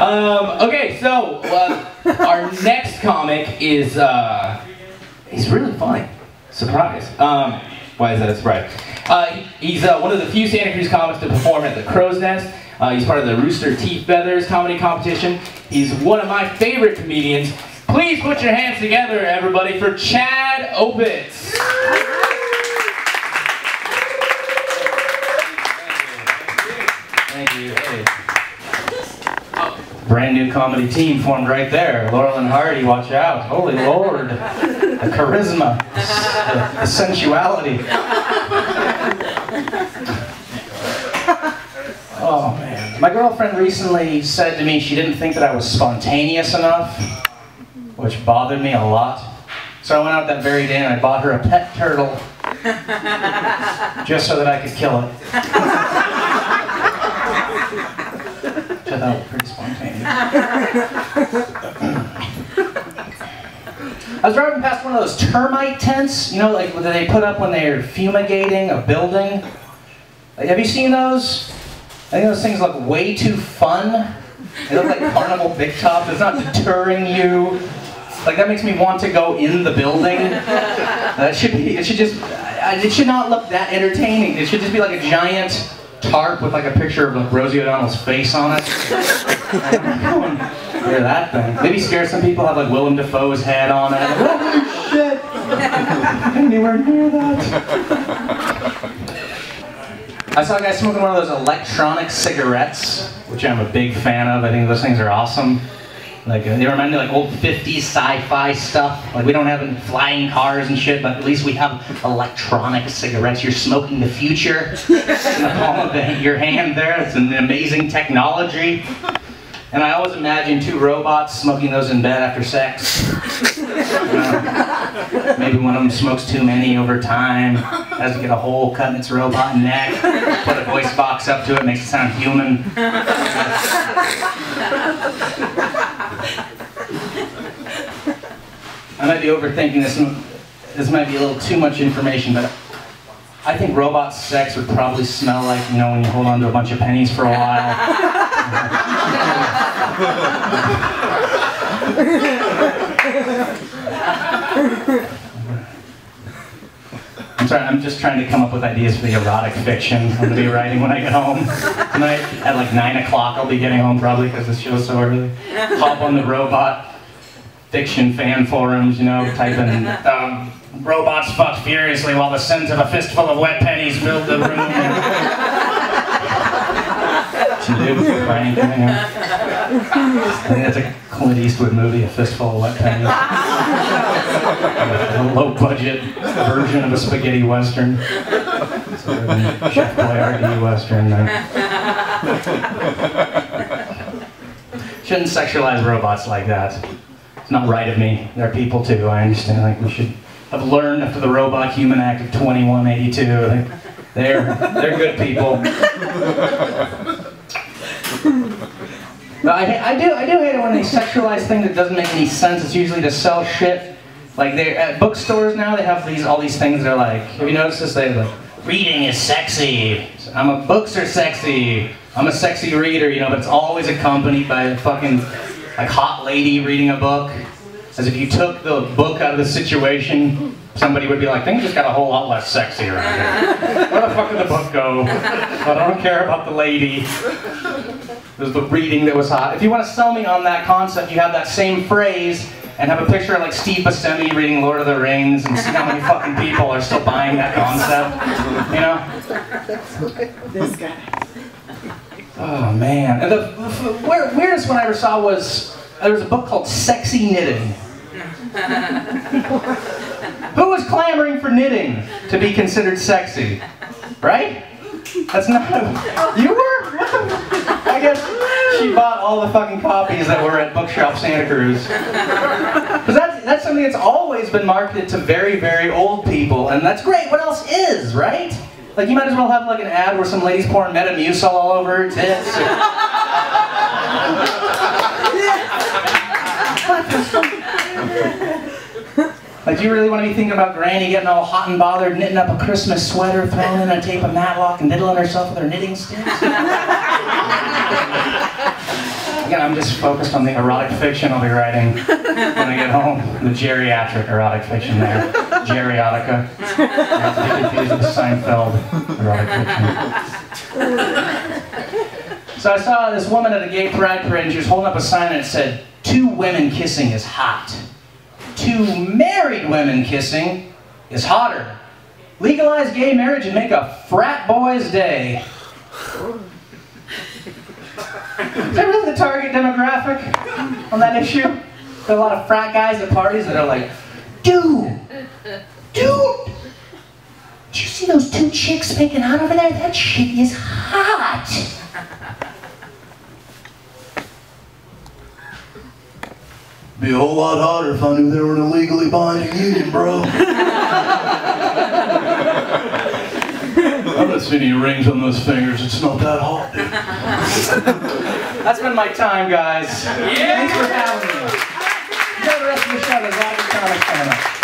Okay, so our next comic is, he's really funny. Surprise. Why is that a surprise? He's one of the few Santa Cruz comics to perform at the Crow's Nest. He's part of the Rooster Teeth Feathers comedy competition. He's one of my favorite comedians. Please put your hands together, everybody, for Chad Opitz. Thank you. Hey. Brand new comedy team formed right there. Laurel and Hardy, watch out. Holy Lord. The charisma. The sensuality. Oh man. My girlfriend recently said to me she didn't think that I was spontaneous enough, which bothered me a lot. So I went out that very day and I bought her a pet turtle just so that I could kill it. Which I thought was pretty spontaneous. I was driving past one of those termite tents, you know, like that they put up when they're fumigating a building. Like, have you seen those? I think those things look way too fun. They look like carnival big top. It's not deterring you. Like, that makes me want to go in the building. It should not look that entertaining. It should just be like a giant tarp with like a picture of like Rosie O'Donnell's face on it. I'm going near that thing. Maybe scare some people, have like Willem Dafoe's head on it. Holy shit! Anywhere near that. I saw a guy smoking one of those electronic cigarettes, which I'm a big fan of. I think those things are awesome. Like, they remind me of like old 50s sci-fi stuff. Like, we don't have any flying cars and shit, but at least we have electronic cigarettes. You're smoking the future in the palm of your hand there. It's an amazing technology. And I always imagine two robots smoking those in bed after sex. Maybe one of them smokes too many over time, has to get a hole cut in its robot neck, put a voice box up to it, makes it sound human. I might be overthinking this. This might be a little too much information, but I think robot sex would probably smell like, you know, when you hold on to a bunch of pennies for a while. I'm sorry, I'm just trying to come up with ideas for the erotic fiction I'm going to be writing when I get home tonight. At like 9 o'clock I'll be getting home probably because the show's so early. Hop on the robot fiction fan forums, you know, type in robots fuck furiously while the scent of a fistful of wet pennies filled the room. She did with the prank, you know. I think that's a Clint Eastwood movie, A Fistful of Wet Pennies. A low-budget version of a spaghetti western. Sort of a Chef Boyardee western. Shouldn't sexualize robots like that. It's not right of me. They're people too, I understand. Like, we should have learned after the Robot Human Act of 2182. Like, they're good people. But I do hate it when they sexualize things that doesn't make any sense. It's usually to sell shit. Like, they at bookstores now, they have all these things. They're like, have you noticed this? They're like, reading is sexy. Books are sexy. I'm a sexy reader, you know. But it's always accompanied by a fucking like hot lady reading a book. As if you took the book out of the situation, somebody would be like, things just got a whole lot less sexy around here. Where the fuck did the book go? I don't care about the lady. It was the reading that was hot. If you want to sell me on that concept, you have that same phrase and have a picture of like Steve Buscemi reading Lord of the Rings and see how many fucking people are still buying that concept. You know? This guy. Oh man. And the weirdest one I ever saw was, there was a book called Sexy Knitting. Who was clamoring for knitting to be considered sexy? Right? That's not... You were? I guess she bought all the fucking copies that were at Bookshop Santa Cruz. Because that's something that's always been marketed to very, very old people, and that's great. What else is, right? Like, you might as well have like an ad where some lady's pouring Metamucil all over her tits. Like, do you really want to be thinking about Granny getting all hot and bothered, knitting up a Christmas sweater, throwing in a tape of Matlock, and diddling herself with her knitting sticks? Again, I'm just focused on the erotic fiction I'll be writing when I get home. The geriatric erotic fiction there. Geriotica. Not to be confused with Seinfeld erotic fiction. So I saw this woman at a gay pride parade and she was holding up a sign and it said, 2 women kissing is hot. 2 married women kissing is hotter. Legalize gay marriage and make a frat boy's day. Is that really the target demographic on that issue? There are a lot of frat guys at parties that are like, dude, did you see those 2 chicks making out over there? That shit is hot. Be a whole lot hotter if I knew they were in a legally binding union, bro. I don't see any rings on those fingers. It's not that hot, dude. That's been my time, guys. Yeah. Thanks for having me. Enjoy the rest of the show. There's a lot of comics coming up.